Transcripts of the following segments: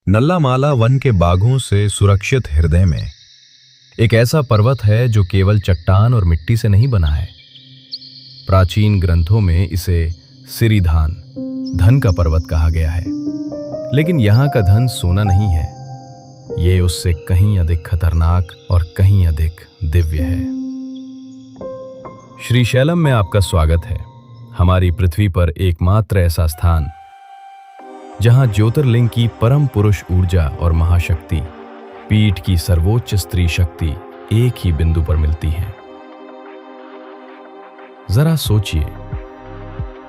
Nallamala one के बाघों से सुरक्षित हृदय में एक ऐसा पर्वत है जो केवल चट्टान और मिट्टी से नहीं बना है। प्राचीन ग्रंथों में इसे सिरिधान, धन का पर्वत कहा गया है। लेकिन यहाँ का धन सोना नहीं है, ये उससे कहीं अधिक खतरनाक और कहीं अधिक दिव्य है। श्रीशैलम में आपका स्वागत है, हमारी पृथ्वी पर एकमात्र ऐसा स्थान जहां ज्योतिर्लिंग की परम पुरुष ऊर्जा और महाशक्ति, पीठ की सर्वोच्च स्त्री शक्ति एक ही बिंदु पर मिलती है। जरा सोचिए,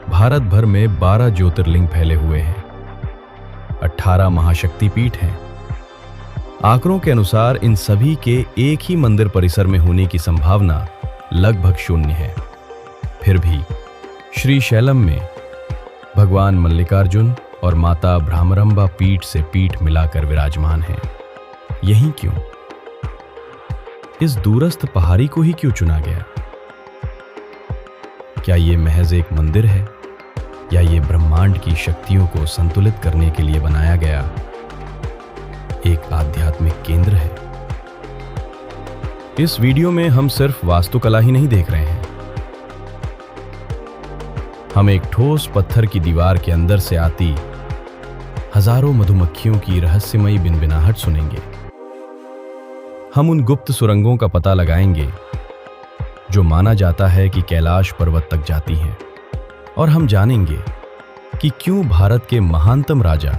भारत भर में 12 ज्योतिर्लिंग फैले हुए हैं, 18 महाशक्ति पीठ हैं। आंकड़ों के अनुसार इन सभी के एक ही मंदिर परिसर में होने की संभावना लगभग शून्य है। फिर भी श्रीशैलम में भगवान मल्लिकार्जुन और माता भ्रामरंबा पीठ से पीठ मिलाकर विराजमान हैं। यही क्यों? इस दूरस्थ पहाड़ी को ही क्यों चुना गया? क्या ये महज एक मंदिर है या ये ब्रह्मांड की शक्तियों को संतुलित करने के लिए बनाया गया एक आध्यात्मिक केंद्र है? इस वीडियो में हम सिर्फ वास्तुकला ही नहीं देख रहे हैं, हम एक ठोस पत्थर की दीवार के अंदर से आती हजारों मधुमक्खियों की रहस्यमयी बिनबिनाहट सुनेंगे। हम उन गुप्त सुरंगों का पता लगाएंगे जो माना जाता है कि कैलाश पर्वत तक जाती हैं, और हम जानेंगे कि क्यों भारत के महानतम राजा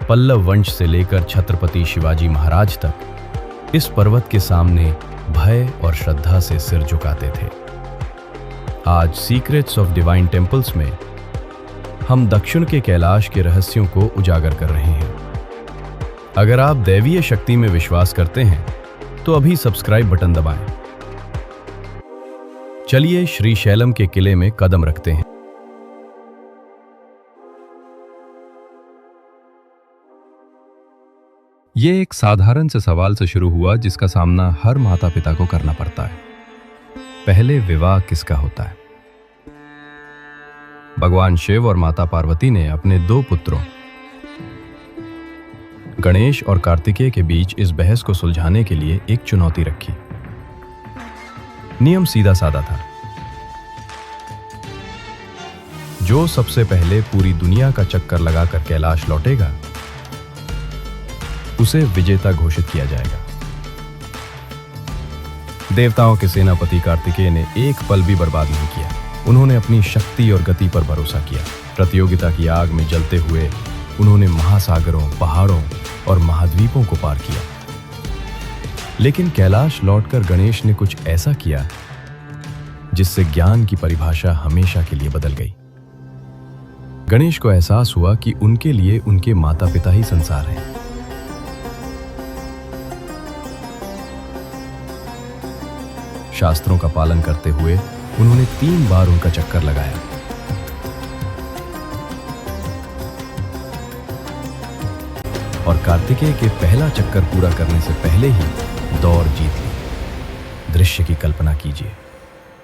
पल्लव वंश से लेकर छत्रपति शिवाजी महाराज तक इस पर्वत के सामने भय और श्रद्धा से सिर झुकाते थे। आज सीक्रेट्स ऑफ डिवाइन टेम्पल्स में हम दक्षिण के कैलाश के रहस्यों को उजागर कर रहे हैं। अगर आप दैवीय शक्ति में विश्वास करते हैं तो अभी सब्सक्राइब बटन दबाएं। चलिए श्रीशैलम के किले में कदम रखते हैं। ये एक साधारण से सवाल से शुरू हुआ जिसका सामना हर माता पिता को करना पड़ता है। पहले विवाह किसका होता है? भगवान शिव और माता पार्वती ने अपने 2 पुत्रों गणेश और कार्तिकेय के बीच इस बहस को सुलझाने के लिए एक चुनौती रखी। नियम सीधा साधा था, जो सबसे पहले पूरी दुनिया का चक्कर लगाकर कैलाश लौटेगा उसे विजेता घोषित किया जाएगा। देवताओं के सेनापति कार्तिकेय ने एक पल भी बर्बाद नहीं किया। उन्होंने अपनी शक्ति और गति पर भरोसा किया। प्रतियोगिता की आग में जलते हुए उन्होंने महासागरों, पहाड़ों और महाद्वीपों को पार किया। लेकिन कैलाश लौटकर गणेश ने कुछ ऐसा किया जिससे ज्ञान की परिभाषा हमेशा के लिए बदल गई। गणेश को एहसास हुआ कि उनके लिए उनके माता पिता ही संसार हैं। शास्त्रों का पालन करते हुए उन्होंने 3 बार उनका चक्कर लगाया। और कार्तिकेय के पहला चक्कर पूरा करने से पहले ही दौड़ जीत ली। दृश्य की कल्पना कीजिए,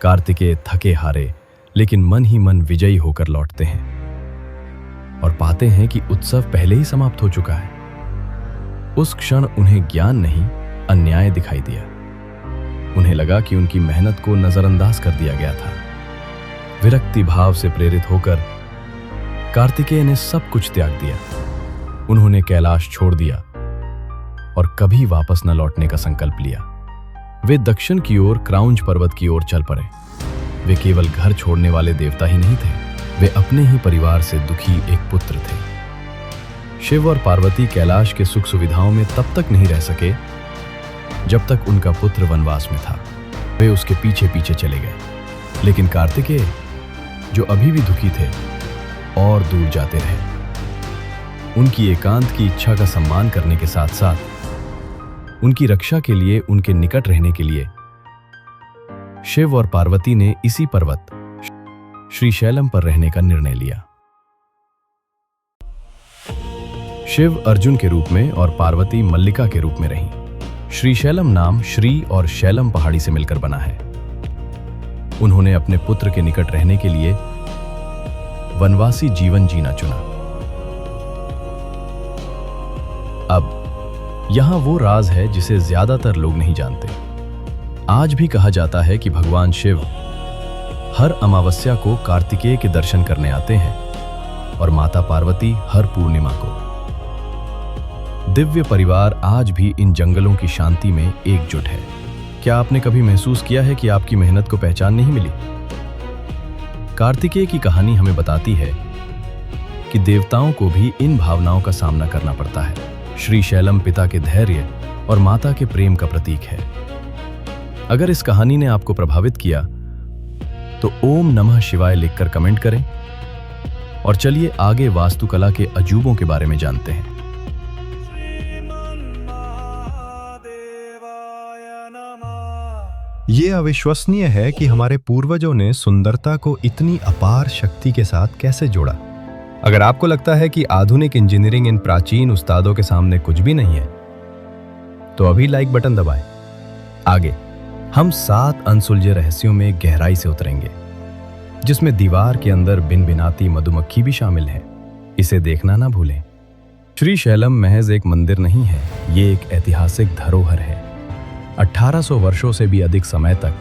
कार्तिकेय थके हारे लेकिन मन ही मन विजयी होकर लौटते हैं और पाते हैं कि उत्सव पहले ही समाप्त हो चुका है। उस क्षण उन्हें ज्ञान नहीं, अन्याय दिखाई दिया। उन्हें लगा कि उनकी मेहनत को नजरअंदाज कर दिया गया था। विरक्ति भाव से प्रेरित होकर कार्तिकेय ने सब कुछ त्याग दिया। उन्होंने कैलाश छोड़ दिया और कभी वापस न लौटने का संकल्प लिया। वे दक्षिण की ओर क्राउंज पर्वत की ओर चल पड़े। वे केवल घर छोड़ने वाले देवता ही नहीं थे, वे अपने ही परिवार से दुखी एक पुत्र थे। शिव और पार्वती कैलाश के सुख सुविधाओं में तब तक नहीं रह सके जब तक उनका पुत्र वनवास में था। वे उसके पीछे पीछे चले गए। लेकिन कार्तिकेय, जो अभी भी दुखी थे, और दूर जाते रहे। उनकी एकांत की इच्छा का सम्मान करने के साथ साथ उनकी रक्षा के लिए, उनके निकट रहने के लिए शिव और पार्वती ने इसी पर्वत श्रीशैलम पर रहने का निर्णय लिया। शिव अर्जुन के रूप में और पार्वती मल्लिका के रूप में रहीं। श्रीशैलम नाम श्री और शैलम पहाड़ी से मिलकर बना है। उन्होंने अपने पुत्र के निकट रहने के लिए वनवासी जीवन जीना चुना। अब यहाँ वो राज है जिसे ज्यादातर लोग नहीं जानते। आज भी कहा जाता है कि भगवान शिव हर अमावस्या को कार्तिकेय के दर्शन करने आते हैं और माता पार्वती हर पूर्णिमा को। दिव्य परिवार आज भी इन जंगलों की शांति में एकजुट है। क्या आपने कभी महसूस किया है कि आपकी मेहनत को पहचान नहीं मिली? कार्तिकेय की कहानी हमें बताती है कि देवताओं को भी इन भावनाओं का सामना करना पड़ता है। श्री शैलम पिता के धैर्य और माता के प्रेम का प्रतीक है। अगर इस कहानी ने आपको प्रभावित किया तो ओम नमः शिवाय लिखकर कमेंट करें और चलिए आगे वास्तुकला के अजूबों के बारे में जानते हैं। ये अविश्वसनीय है कि हमारे पूर्वजों ने सुंदरता को इतनी अपार शक्ति के साथ कैसे जोड़ा। अगर आपको लगता है कि आधुनिक इंजीनियरिंग इन प्राचीन उस्तादों के सामने कुछ भी नहीं है, तो अभी लाइक बटन दबाएं। आगे हम 7 अनसुलझे रहस्यों में गहराई से उतरेंगे, जिसमें दीवार के अंदर बिनबिनाती मधुमक्खी भी शामिल है। इसे देखना ना भूलें। श्री शैलम महज एक मंदिर नहीं है, ये एक ऐतिहासिक धरोहर है। 1800 वर्षों से भी अधिक समय तक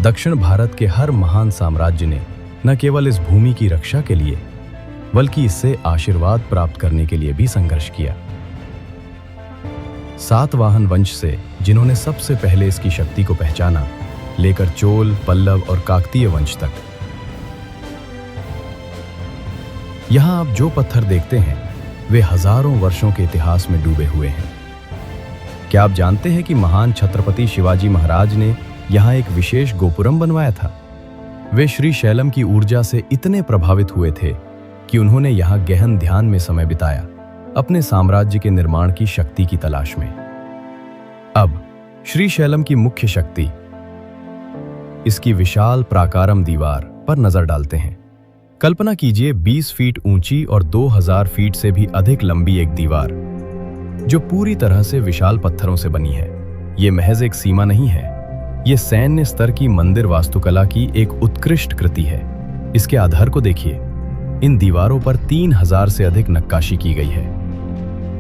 दक्षिण भारत के हर महान साम्राज्य ने न केवल इस भूमि की रक्षा के लिए बल्कि इससे आशीर्वाद प्राप्त करने के लिए भी संघर्ष किया। सातवाहन वंश से जिन्होंने सबसे पहले इसकी शक्ति को पहचाना, लेकर चोल, पल्लव और काकतीय वंश तक। यहां आप जो पत्थर देखते हैं वे हजारों वर्षों के इतिहास में डूबे हुए हैं। क्या आप जानते हैं कि महान छत्रपति शिवाजी महाराज ने यहाँ एक विशेष गोपुरम बनवाया था? वे श्री शैलम की ऊर्जा से इतने प्रभावित हुए थे कि उन्होंने यहाँ गहन ध्यान में समय बिताया, अपने साम्राज्य के निर्माण की शक्ति की तलाश में। अब श्री शैलम की मुख्य शक्ति, इसकी विशाल प्राकारम दीवार पर नजर डालते हैं। कल्पना कीजिए 20 फीट ऊंची और 2000 फीट से भी अधिक लंबी एक दीवार जो पूरी तरह से विशाल पत्थरों से बनी है। ये महज एक सीमा नहीं है, ये सैन्य स्तर की मंदिर वास्तुकला की एक उत्कृष्ट कृति है। इसके आधार को देखिए, इन दीवारों पर 3000 से अधिक नक्काशी की गई है।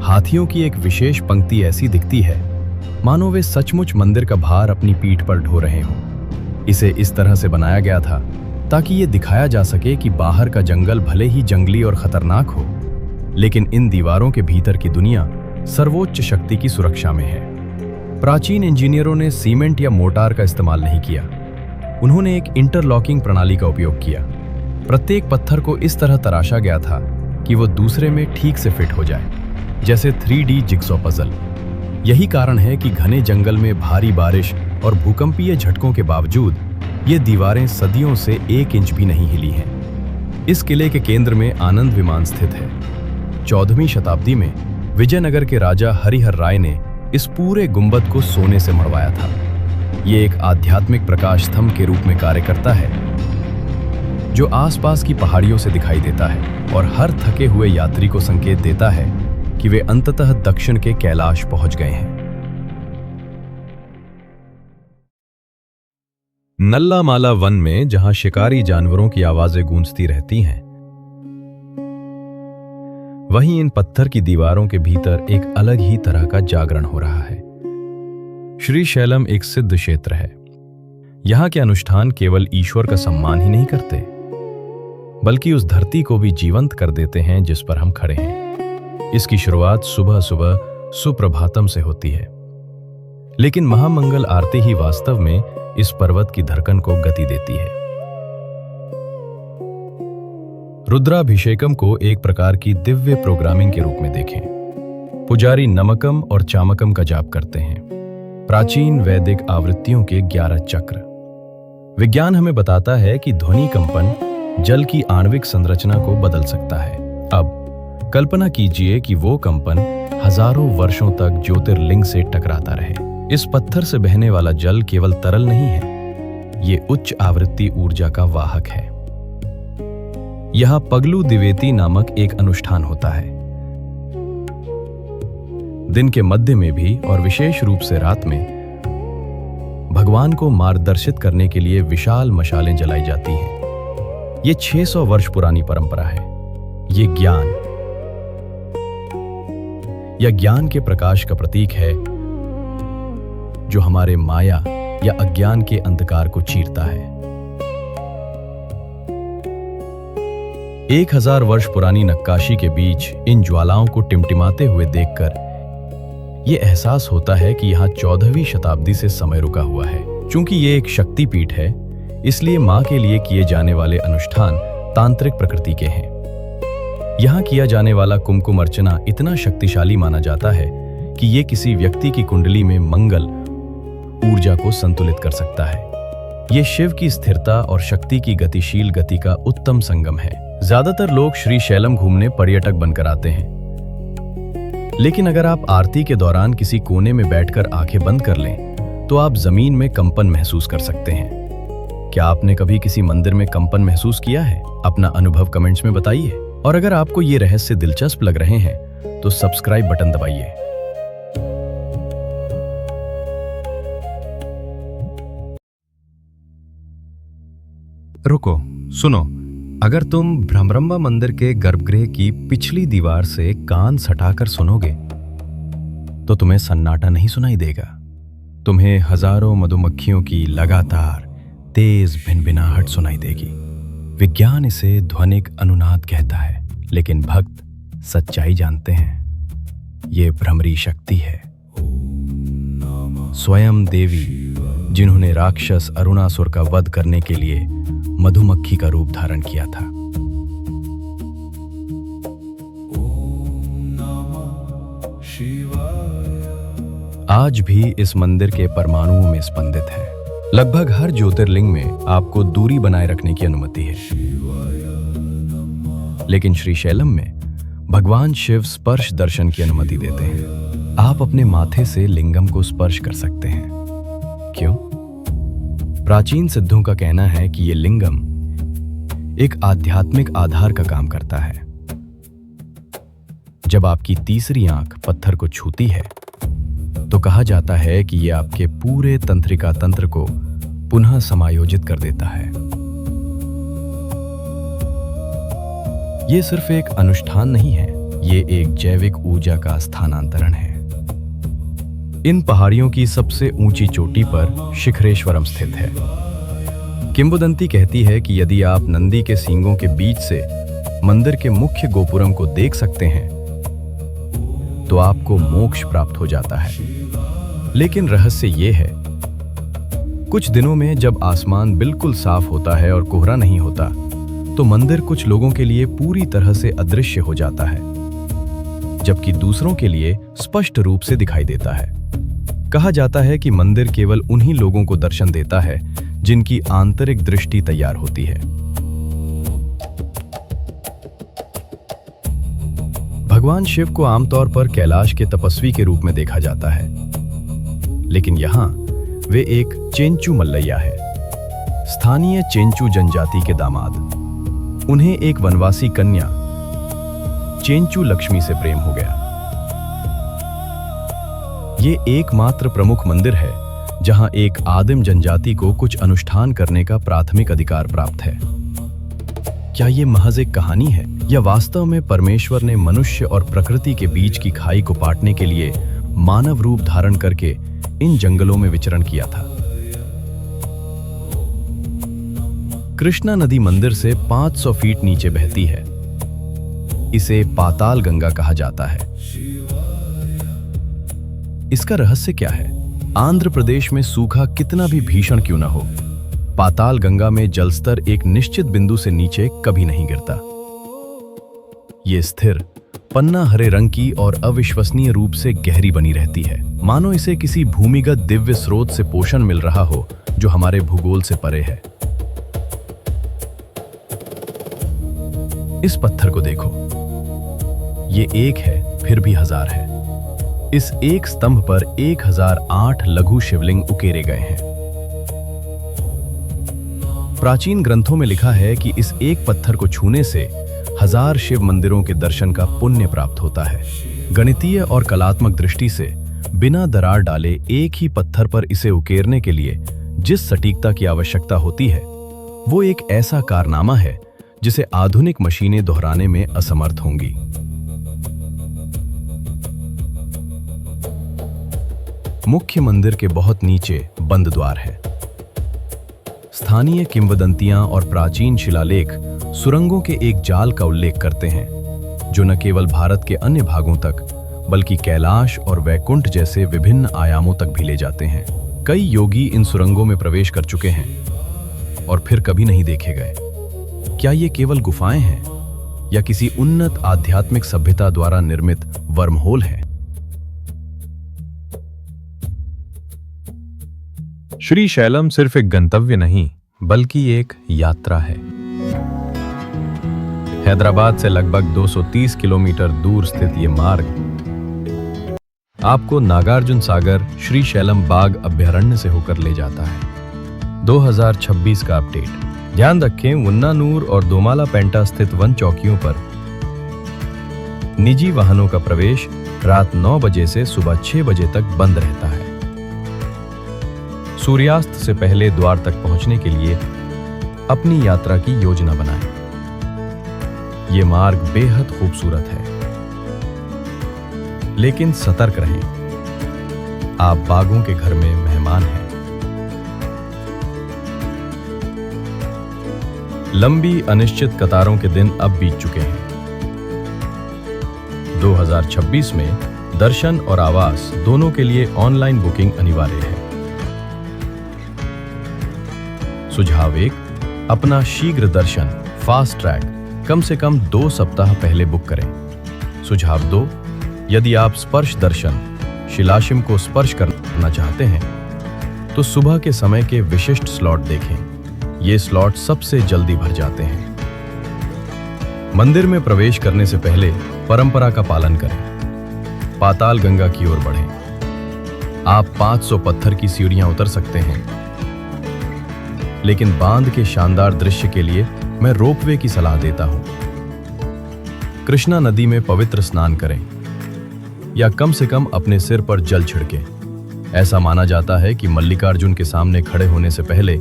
हाथियों की एक विशेष पंक्ति ऐसी दिखती है मानो वे सचमुच मंदिर का भार अपनी पीठ पर ढो रहे हों। इसे इस तरह से बनाया गया था ताकि ये दिखाया जा सके कि बाहर का जंगल भले ही जंगली और खतरनाक हो, लेकिन इन दीवारों के भीतर की दुनिया सर्वोच्च शक्ति की सुरक्षा में है। प्राचीन इंजीनियरों ने सीमेंट या मोटार का इस्तेमाल नहीं किया, उन्होंने एक इंटरलॉकिंग प्रणाली का उपयोग किया। प्रत्येक पत्थर को इस तरह तराशा गया था कि वो दूसरे में ठीक से फिट हो जाए, जैसे 3D जिगसॉ पजल। यही कारण है कि घने जंगल में भारी बारिश और भूकंपीय झटकों के बावजूद ये दीवारें सदियों से 1 इंच भी नहीं हिली हैं। इस किले के केंद्र में आनंद विमान स्थित है। 14वीं शताब्दी में विजयनगर के राजा हरिहर राय ने इस पूरे गुंबद को सोने से मढ़वाया था। ये एक आध्यात्मिक प्रकाश स्तंभ के रूप में कार्य करता है, जो आसपास की पहाड़ियों से दिखाई देता है और हर थके हुए यात्री को संकेत देता है कि वे अंततः दक्षिण के कैलाश पहुंच गए हैं। नल्ला माला वन में जहां शिकारी जानवरों की आवाजें गूंजती रहती हैं, वहीं इन पत्थर की दीवारों के भीतर एक अलग ही तरह का जागरण हो रहा है। श्री शैलम एक सिद्ध क्षेत्र है। यहां के अनुष्ठान केवल ईश्वर का सम्मान ही नहीं करते, बल्कि उस धरती को भी जीवंत कर देते हैं जिस पर हम खड़े हैं। इसकी शुरुआत सुबह सुबह सुप्रभातम से होती है, लेकिन महामंगल आरती ही वास्तव में इस पर्वत की धड़कन को गति देती है। रुद्राभिषेकम को एक प्रकार की दिव्य प्रोग्रामिंग के रूप में देखें। पुजारी नमकम और चामकम का जाप करते हैं, प्राचीन वैदिक आवृत्तियों के 11 चक्र। विज्ञान हमें बताता है कि ध्वनि कंपन जल की आणविक संरचना को बदल सकता है। अब कल्पना कीजिए कि वो कंपन हजारों वर्षों तक ज्योतिर्लिंग से टकराता रहे। इस पत्थर से बहने वाला जल केवल तरल नहीं है, ये उच्च आवृत्ति ऊर्जा का वाहक है। यहां पगलू दिवेती नामक एक अनुष्ठान होता है। दिन के मध्य में भी और विशेष रूप से रात में भगवान को मार्गदर्शित करने के लिए विशाल मशालें जलाई जाती हैं। ये 600 वर्ष पुरानी परंपरा है। ये ज्ञान, या ज्ञान के प्रकाश का प्रतीक है, जो हमारे माया या अज्ञान के अंधकार को चीरता है। 1000 वर्ष पुरानी नक्काशी के बीच इन ज्वालाओं को टिमटिमाते हुए देखकर यह एहसास होता है कि यहाँ 14वीं शताब्दी से समय रुका हुआ है। चूंकि ये एक शक्तिपीठ है, इसलिए मां के लिए किए जाने वाले अनुष्ठान तांत्रिक प्रकृति के हैं। यहाँ किया जाने वाला कुमकुम अर्चना इतना शक्तिशाली माना जाता है कि ये किसी व्यक्ति की कुंडली में मंगल ऊर्जा को संतुलित कर सकता है। ये शिव की स्थिरता और शक्ति की गतिशील गति का उत्तम संगम है। ज्यादातर लोग श्री शैलम घूमने पर्यटक बनकर आते हैं, लेकिन अगर आप आरती के दौरान किसी कोने में बैठकर आंखें बंद कर लें तो आप जमीन में कंपन महसूस कर सकते हैं। क्या आपने कभी किसी मंदिर में कंपन महसूस किया है? अपना अनुभव कमेंट्स में बताइए। और अगर आपको ये रहस्य दिलचस्प लग रहे हैं तो सब्सक्राइब बटन दबाइए। रुको, सुनो। अगर तुम भ्रमरंबा मंदिर के गर्भगृह की पिछली दीवार से कान सटाकर सुनोगे तो तुम्हें सन्नाटा नहीं सुनाई देगा। तुम्हें हजारों मधुमक्खियों की लगातार तेज भिनभिनाहट सुनाई देगी। विज्ञान इसे ध्वनिक अनुनाद कहता है, लेकिन भक्त सच्चाई जानते हैं, ये भ्रमरी शक्ति है। स्वयं देवी, जिन्होंने राक्षस अरुणासुर का वध करने के लिए मधुमक्खी का रूप धारण किया था। आज भी इस मंदिर के परमाणुओं में स्पंदित है। लगभग हर ज्योतिर्लिंग में आपको दूरी बनाए रखने की अनुमति है, लेकिन श्री शैलम में भगवान शिव स्पर्श दर्शन की अनुमति देते हैं। आप अपने माथे से लिंगम को स्पर्श कर सकते हैं। क्यों? प्राचीन सिद्धों का कहना है कि यह लिंगम एक आध्यात्मिक आधार का काम करता है। जब आपकी तीसरी आंख पत्थर को छूती है तो कहा जाता है कि यह आपके पूरे तंत्रिका तंत्र को पुनः समायोजित कर देता है। यह सिर्फ एक अनुष्ठान नहीं है, यह एक जैविक ऊर्जा का स्थानांतरण है। इन पहाड़ियों की सबसे ऊंची चोटी पर शिखरेश्वरम स्थित है। किंवदंती कहती है कि यदि आप नंदी के सींगों के बीच से मंदिर के मुख्य गोपुरम को देख सकते हैं तो आपको मोक्ष प्राप्त हो जाता है। लेकिन रहस्य ये है, कुछ दिनों में जब आसमान बिल्कुल साफ होता है और कोहरा नहीं होता तो मंदिर कुछ लोगों के लिए पूरी तरह से अदृश्य हो जाता है, जबकि दूसरों के लिए स्पष्ट रूप से दिखाई देता है। कहा जाता है कि मंदिर केवल उन्हीं लोगों को दर्शन देता है जिनकी आंतरिक दृष्टि तैयार होती है। भगवान शिव को आमतौर पर कैलाश के तपस्वी के रूप में देखा जाता है, लेकिन यहाँ वे एक चेंचू मल्लैया है, स्थानीय चेंचू जनजाति के दामाद। उन्हें एक वनवासी कन्या चेंचू लक्ष्मी से प्रेम हो गया। ये एकमात्र प्रमुख मंदिर है जहां एक आदिम जनजाति को कुछ अनुष्ठान करने का प्राथमिक अधिकार प्राप्त है। क्या ये महज एक कहानी है या वास्तव में परमेश्वर ने मनुष्य और प्रकृति के बीच की खाई को पाटने के लिए मानव रूप धारण करके इन जंगलों में विचरण किया था? कृष्णा नदी मंदिर से 500 फीट नीचे बहती है। इसे पाताल गंगा कहा जाता है। इसका रहस्य क्या है? आंध्र प्रदेश में सूखा कितना भी भीषण क्यों न हो, पाताल गंगा में जलस्तर एक निश्चित बिंदु से नीचे कभी नहीं गिरता। ये स्थिर, पन्ना हरे रंग की और अविश्वसनीय रूप से गहरी बनी रहती है, मानो इसे किसी भूमिगत दिव्य स्रोत से पोषण मिल रहा हो जो हमारे भूगोल से परे है। इस पत्थर को देखो, ये एक है फिर भी हजार है। इस एक स्तंभ पर 1008 लघु शिवलिंग उकेरे गए हैं। प्राचीन ग्रंथों में लिखा है कि इस एक पत्थर को छूने से 1000 शिव मंदिरों के दर्शन का पुण्य प्राप्त होता है। गणितीय और कलात्मक दृष्टि से बिना दरार डाले एक ही पत्थर पर इसे उकेरने के लिए जिस सटीकता की आवश्यकता होती है, वो एक ऐसा कारनामा है जिसे आधुनिक मशीनें दोहराने में असमर्थ होंगी। मुख्य मंदिर के बहुत नीचे बंद द्वार है। स्थानीय किंवदंतियां और प्राचीन शिलालेख सुरंगों के एक जाल का उल्लेख करते हैं, जो न केवल भारत के अन्य भागों तक बल्कि कैलाश और वैकुंठ जैसे विभिन्न आयामों तक भी ले जाते हैं। कई योगी इन सुरंगों में प्रवेश कर चुके हैं और फिर कभी नहीं देखे गए। क्या ये केवल गुफाएं हैं या किसी उन्नत आध्यात्मिक सभ्यता द्वारा निर्मित वर्महोल है? श्री शैलम सिर्फ एक गंतव्य नहीं बल्कि एक यात्रा है। हैदराबाद से लगभग 230 किलोमीटर दूर स्थित ये मार्ग आपको नागार्जुन सागर श्री शैलम बाग अभ्यारण्य से होकर ले जाता है। 2026 का अपडेट। ध्यान रखें, मुन्नानूर और दोमाला पेंटा स्थित वन चौकियों पर निजी वाहनों का प्रवेश रात 9 बजे से सुबह 6 बजे तक बंद रहता है। सूर्यास्त से पहले द्वार तक पहुंचने के लिए अपनी यात्रा की योजना बनाएं। ये मार्ग बेहद खूबसूरत है, लेकिन सतर्क रहें, आप बागों के घर में मेहमान हैं। लंबी अनिश्चित कतारों के दिन अब बीत चुके हैं। 2026 में दर्शन और आवास दोनों के लिए ऑनलाइन बुकिंग अनिवार्य है। सुझाव 1, अपना शीघ्र दर्शन फास्ट ट्रैक कम से कम 2 सप्ताह पहले बुक करें। सुझाव 2, यदि आप स्पर्श दर्शन शिलाशिम को स्पर्श करना चाहते हैं तो सुबह के समय के विशिष्ट स्लॉट देखें। ये स्लॉट सबसे जल्दी भर जाते हैं। मंदिर में प्रवेश करने से पहले परंपरा का पालन करें। पाताल गंगा की ओर बढ़ें। आप 500 पत्थर की सीढ़ियां उतर सकते हैं, लेकिन बांध के शानदार दृश्य के लिए मैं रोपवे की सलाह देता हूं। कृष्णा नदी में पवित्र स्नान करें या कम से कम अपने सिर पर जल छिड़कें। ऐसा माना जाता है कि मल्लिकार्जुन के सामने खड़े होने से पहले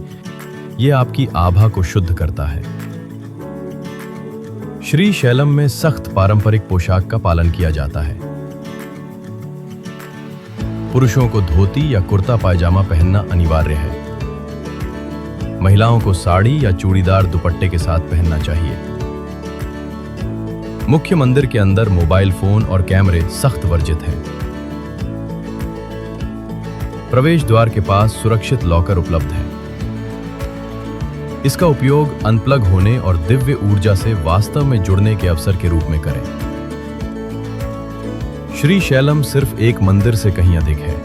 यह आपकी आभा को शुद्ध करता है। श्री शैलम में सख्त पारंपरिक पोशाक का पालन किया जाता है। पुरुषों को धोती या कुर्ता पायजामा पहनना अनिवार्य है। महिलाओं को साड़ी या चूड़ीदार दुपट्टे के साथ पहनना चाहिए। मुख्य मंदिर के अंदर मोबाइल फोन और कैमरे सख्त वर्जित हैं। प्रवेश द्वार के पास सुरक्षित लॉकर उपलब्ध है। इसका उपयोग अनप्लग होने और दिव्य ऊर्जा से वास्तव में जुड़ने के अवसर के रूप में करें। श्री शैलम सिर्फ एक मंदिर से कहीं अधिक है।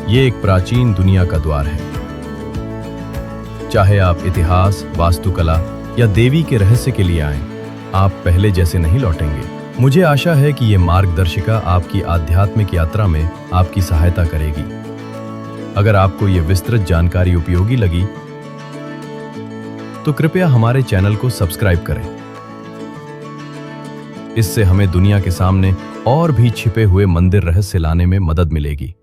ये एक प्राचीन दुनिया का द्वार है। चाहे आप इतिहास, वास्तुकला या देवी के रहस्य के लिए आएं, आप पहले जैसे नहीं लौटेंगे। मुझे आशा है कि यह मार्गदर्शिका आपकी आध्यात्मिक यात्रा में आपकी सहायता करेगी। अगर आपको यह विस्तृत जानकारी उपयोगी लगी तो कृपया हमारे चैनल को सब्सक्राइब करें। इससे हमें दुनिया के सामने और भी छिपे हुए मंदिर रहस्य लाने में मदद मिलेगी।